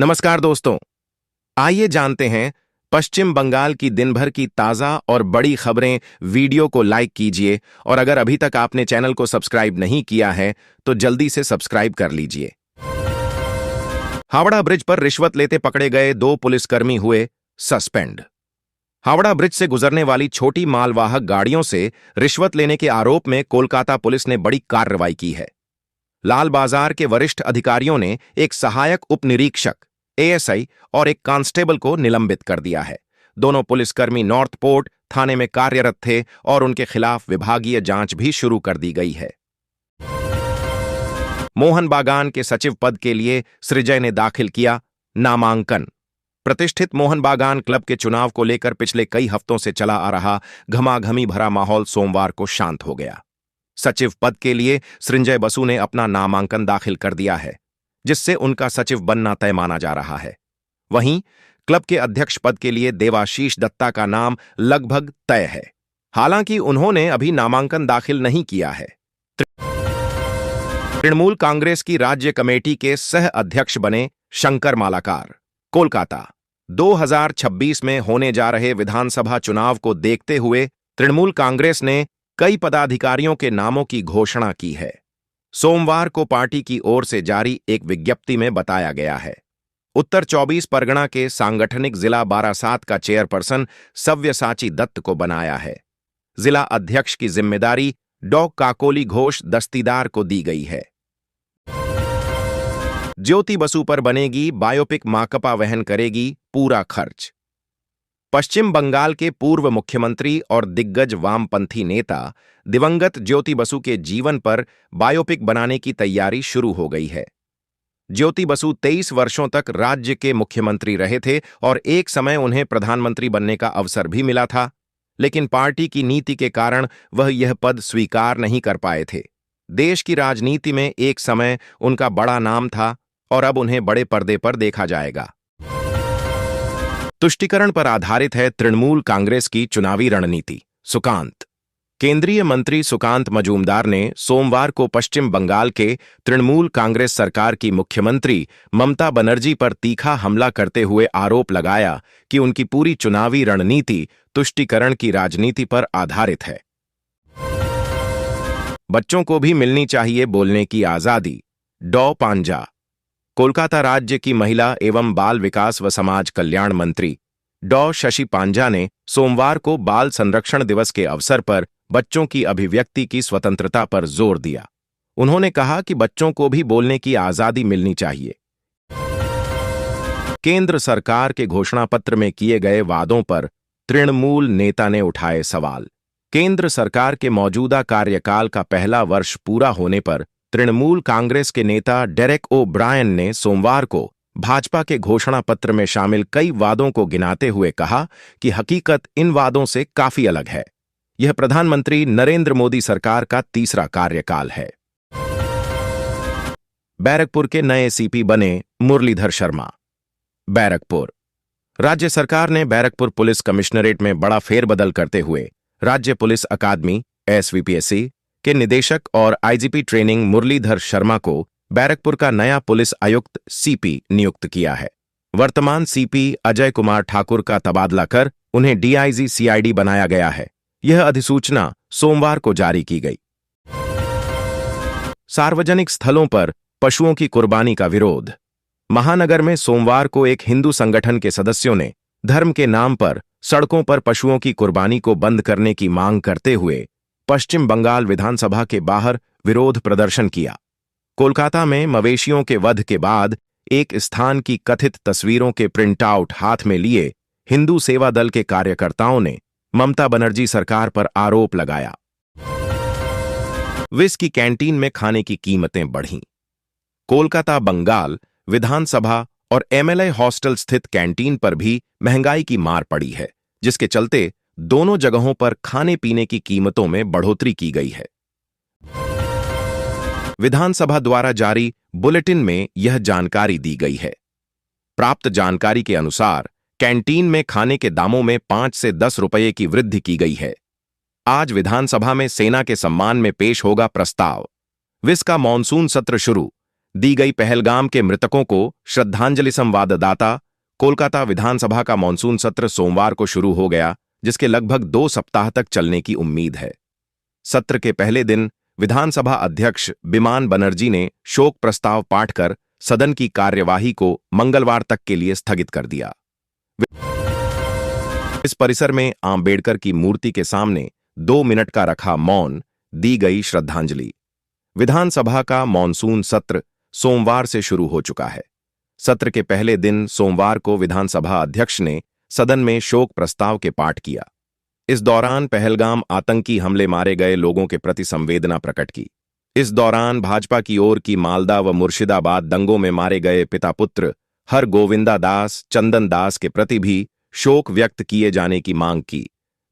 नमस्कार दोस्तों, आइए जानते हैं पश्चिम बंगाल की दिन भर की ताज़ा और बड़ी खबरें। वीडियो को लाइक कीजिए और अगर अभी तक आपने चैनल को सब्सक्राइब नहीं किया है तो जल्दी से सब्सक्राइब कर लीजिए। हावड़ा ब्रिज पर रिश्वत लेते पकड़े गए 2 पुलिसकर्मी हुए सस्पेंड। हावड़ा ब्रिज से गुजरने वाली छोटी मालवाहक गाड़ियों से रिश्वत लेने के आरोप में कोलकाता पुलिस ने बड़ी कार्रवाई की है। लाल बाजार के वरिष्ठ अधिकारियों ने एक सहायक उप निरीक्षक एएसआई और एक कांस्टेबल को निलंबित कर दिया है। दोनों पुलिसकर्मी नॉर्थ पोर्ट थाने में कार्यरत थे और उनके खिलाफ विभागीय जांच भी शुरू कर दी गई है। मोहन बागान के सचिव पद के लिए सृजय ने दाखिल किया नामांकन। प्रतिष्ठित मोहन बागान क्लब के चुनाव को लेकर पिछले कई हफ्तों से चला आ रहा घमाघमी भरा माहौल सोमवार को शांत हो गया। सचिव पद के लिए सृंजय बसु ने अपना नामांकन दाखिल कर दिया है, जिससे उनका सचिव बनना तय माना जा रहा है। वहीं क्लब के अध्यक्ष पद के लिए देवाशीष दत्ता का नाम लगभग तय है, हालांकि उन्होंने अभी नामांकन दाखिल नहीं किया है। तृणमूल कांग्रेस की राज्य कमेटी के सह अध्यक्ष बने शंकर मालाकार। कोलकाता 2026 में होने जा रहे विधानसभा चुनाव को देखते हुए तृणमूल कांग्रेस ने कई पदाधिकारियों के नामों की घोषणा की है। सोमवार को पार्टी की ओर से जारी एक विज्ञप्ति में बताया गया है, उत्तर 24 परगना के सांगठनिक जिला बारासात का चेयरपर्सन सव्यसाची दत्त को बनाया है। जिला अध्यक्ष की जिम्मेदारी डॉ काकोली घोष दस्तीदार को दी गई है। ज्योति बसु पर बनेगी बायोपिक, माकपा वहन करेगी पूरा खर्च। पश्चिम बंगाल के पूर्व मुख्यमंत्री और दिग्गज वामपंथी नेता दिवंगत ज्योति बसु के जीवन पर बायोपिक बनाने की तैयारी शुरू हो गई है। ज्योति बसु 23 वर्षों तक राज्य के मुख्यमंत्री रहे थे और एक समय उन्हें प्रधानमंत्री बनने का अवसर भी मिला था, लेकिन पार्टी की नीति के कारण वह यह पद स्वीकार नहीं कर पाए थे। देश की राजनीति में एक समय उनका बड़ा नाम था और अब उन्हें बड़े पर्दे पर देखा जाएगा। तुष्टीकरण पर आधारित है तृणमूल कांग्रेस की चुनावी रणनीति। सुकांत। केंद्रीय मंत्री सुकांत मजूमदार ने सोमवार को पश्चिम बंगाल के तृणमूल कांग्रेस सरकार की मुख्यमंत्री ममता बनर्जी पर तीखा हमला करते हुए आरोप लगाया कि उनकी पूरी चुनावी रणनीति तुष्टीकरण की राजनीति पर आधारित है। बच्चों को भी मिलनी चाहिए बोलने की आजादी। डॉ पांजा। कोलकाता राज्य की महिला एवं बाल विकास व समाज कल्याण मंत्री डॉ शशि पांजा ने सोमवार को बाल संरक्षण दिवस के अवसर पर बच्चों की अभिव्यक्ति की स्वतंत्रता पर जोर दिया। उन्होंने कहा कि बच्चों को भी बोलने की आजादी मिलनी चाहिए। केंद्र सरकार के घोषणापत्र में किए गए वादों पर तृणमूल नेता ने उठाए सवाल। केंद्र सरकार के मौजूदा कार्यकाल का पहला वर्ष पूरा होने पर तृणमूल कांग्रेस के नेता डेरेक ओ ब्रायन ने सोमवार को भाजपा के घोषणा पत्र में शामिल कई वादों को गिनाते हुए कहा कि हकीकत इन वादों से काफी अलग है। यह प्रधानमंत्री नरेंद्र मोदी सरकार का तीसरा कार्यकाल है। बैरकपुर के नए सीपी बने मुरलीधर शर्मा। बैरकपुर। राज्य सरकार ने बैरकपुर पुलिस कमिश्नरेट में बड़ा फेरबदल करते हुए राज्य पुलिस अकादमी एसवीपीएससी के निदेशक और आईजीपी ट्रेनिंग मुरलीधर शर्मा को बैरकपुर का नया पुलिस आयुक्त सीपी नियुक्त किया है। वर्तमान सीपी अजय कुमार ठाकुर का तबादला कर उन्हें डीआईजी सीआईडी बनाया गया है। यह अधिसूचना सोमवार को जारी की गई। सार्वजनिक स्थलों पर पशुओं की कुर्बानी का विरोध। महानगर में सोमवार को एक हिंदू संगठन के सदस्यों ने धर्म के नाम पर सड़कों पर पशुओं की कुर्बानी को बंद करने की मांग करते हुए पश्चिम बंगाल विधानसभा के बाहर विरोध प्रदर्शन किया। कोलकाता में मवेशियों के वध के बाद एक स्थान की कथित तस्वीरों के प्रिंट आउट हाथ में लिए हिंदू सेवा दल के कार्यकर्ताओं ने ममता बनर्जी सरकार पर आरोप लगाया। विस की कैंटीन में खाने की कीमतें बढ़ीं। कोलकाता बंगाल विधानसभा और एमएलए हॉस्टल स्थित कैंटीन पर भी महंगाई की मार पड़ी है, जिसके चलते दोनों जगहों पर खाने पीने की कीमतों में बढ़ोतरी की गई है। विधानसभा द्वारा जारी बुलेटिन में यह जानकारी दी गई है। प्राप्त जानकारी के अनुसार कैंटीन में खाने के दामों में 5 से 10 रुपये की वृद्धि की गई है। आज विधानसभा में सेना के सम्मान में पेश होगा प्रस्ताव। विस का मॉनसून सत्र शुरू। दी गई पहलगाम के मृतकों को श्रद्धांजलि। संवाददाता। कोलकाता विधानसभा का मॉनसून सत्र सोमवार को शुरू हो गया, जिसके लगभग 2 सप्ताह तक चलने की उम्मीद है। सत्र के पहले दिन विधानसभा अध्यक्ष बिमान बनर्जी ने शोक प्रस्ताव पाठ कर सदन की कार्यवाही को मंगलवार तक के लिए स्थगित कर दिया। इस परिसर में आंबेडकर की मूर्ति के सामने 2 मिनट का रखा मौन, दी गई श्रद्धांजलि। विधानसभा का मॉनसून सत्र सोमवार से शुरू हो चुका है। सत्र के पहले दिन सोमवार को विधानसभा अध्यक्ष ने सदन में शोक प्रस्ताव के पाठ किया। इस दौरान पहलगाम आतंकी हमले मारे गए लोगों के प्रति संवेदना प्रकट की। इस दौरान भाजपा की ओर की मालदा व मुर्शिदाबाद दंगों में मारे गए पिता पुत्र हर गोविंदा दास, चंदन दास के प्रति भी शोक व्यक्त किए जाने की मांग की,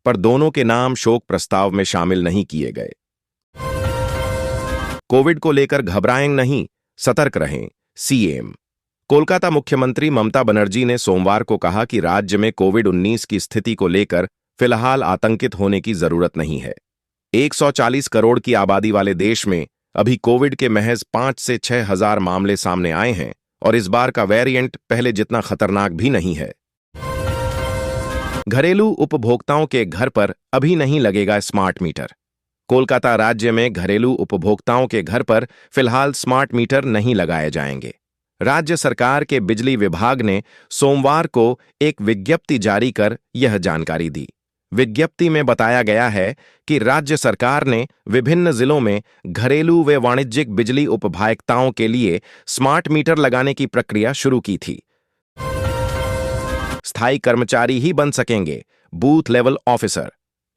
पर दोनों के नाम शोक प्रस्ताव में शामिल नहीं किए गए। कोविड को लेकर घबराएं नहीं, सतर्क रहें, सीएम। कोलकाता मुख्यमंत्री ममता बनर्जी ने सोमवार को कहा कि राज्य में कोविड-19 की स्थिति को लेकर फिलहाल आतंकित होने की जरूरत नहीं है। 140 करोड़ की आबादी वाले देश में अभी कोविड के महज 5 से 6 हजार मामले सामने आए हैं और इस बार का वेरिएंट पहले जितना खतरनाक भी नहीं है। घरेलू उपभोक्ताओं के घर पर अभी नहीं लगेगा स्मार्ट मीटर। कोलकाता राज्य में घरेलू उपभोक्ताओं के घर पर फिलहाल स्मार्ट मीटर नहीं लगाए जाएंगे। राज्य सरकार के बिजली विभाग ने सोमवार को एक विज्ञप्ति जारी कर यह जानकारी दी। विज्ञप्ति में बताया गया है कि राज्य सरकार ने विभिन्न जिलों में घरेलू व वाणिज्यिक बिजली उपभोक्ताओं के लिए स्मार्ट मीटर लगाने की प्रक्रिया शुरू की थी। स्थायी कर्मचारी ही बन सकेंगे बूथ लेवल ऑफिसर।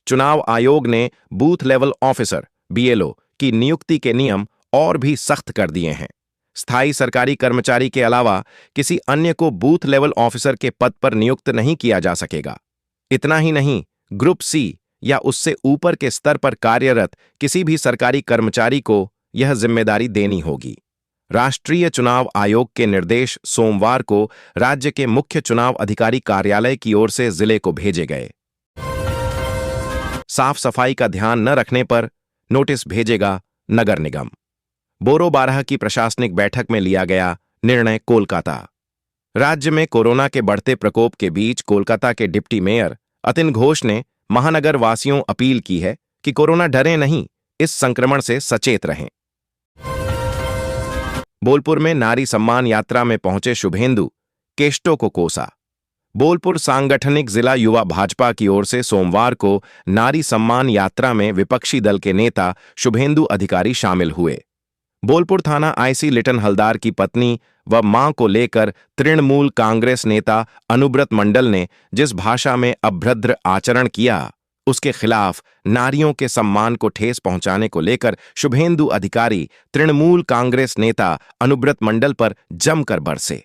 चुनाव आयोग ने बूथ लेवल ऑफिसर बीएलओ की नियुक्ति के नियम और भी सख्त कर दिए हैं। स्थायी सरकारी कर्मचारी के अलावा किसी अन्य को बूथ लेवल ऑफिसर के पद पर नियुक्त नहीं किया जा सकेगा। इतना ही नहीं, ग्रुप सी या उससे ऊपर के स्तर पर कार्यरत किसी भी सरकारी कर्मचारी को यह जिम्मेदारी देनी होगी। राष्ट्रीय चुनाव आयोग के निर्देश सोमवार को राज्य के मुख्य चुनाव अधिकारी कार्यालय की ओर से जिले को भेजे गए। साफ सफाई का ध्यान न रखने पर नोटिस भेजेगा नगर निगम। बोरो 12 की प्रशासनिक बैठक में लिया गया निर्णय। कोलकाता राज्य में कोरोना के बढ़ते प्रकोप के बीच कोलकाता के डिप्टी मेयर अतिन घोष ने महानगर वासियों अपील की है कि कोरोना डरे नहीं, इस संक्रमण से सचेत रहें। बोलपुर में नारी सम्मान यात्रा में पहुंचे शुभेंदु, केष्टो को कोसा। बोलपुर सांगठनिक जिला युवा भाजपा की ओर से सोमवार को नारी सम्मान यात्रा में विपक्षी दल के नेता शुभेंदु अधिकारी शामिल हुए। बोलपुर थाना आईसी लिटन हलदार की पत्नी व मां को लेकर तृणमूल कांग्रेस नेता अनुब्रत मंडल ने जिस भाषा में अभद्र आचरण किया, उसके खिलाफ नारियों के सम्मान को ठेस पहुंचाने को लेकर शुभेंदु अधिकारी तृणमूल कांग्रेस नेता अनुब्रत मंडल पर जमकर बरसे।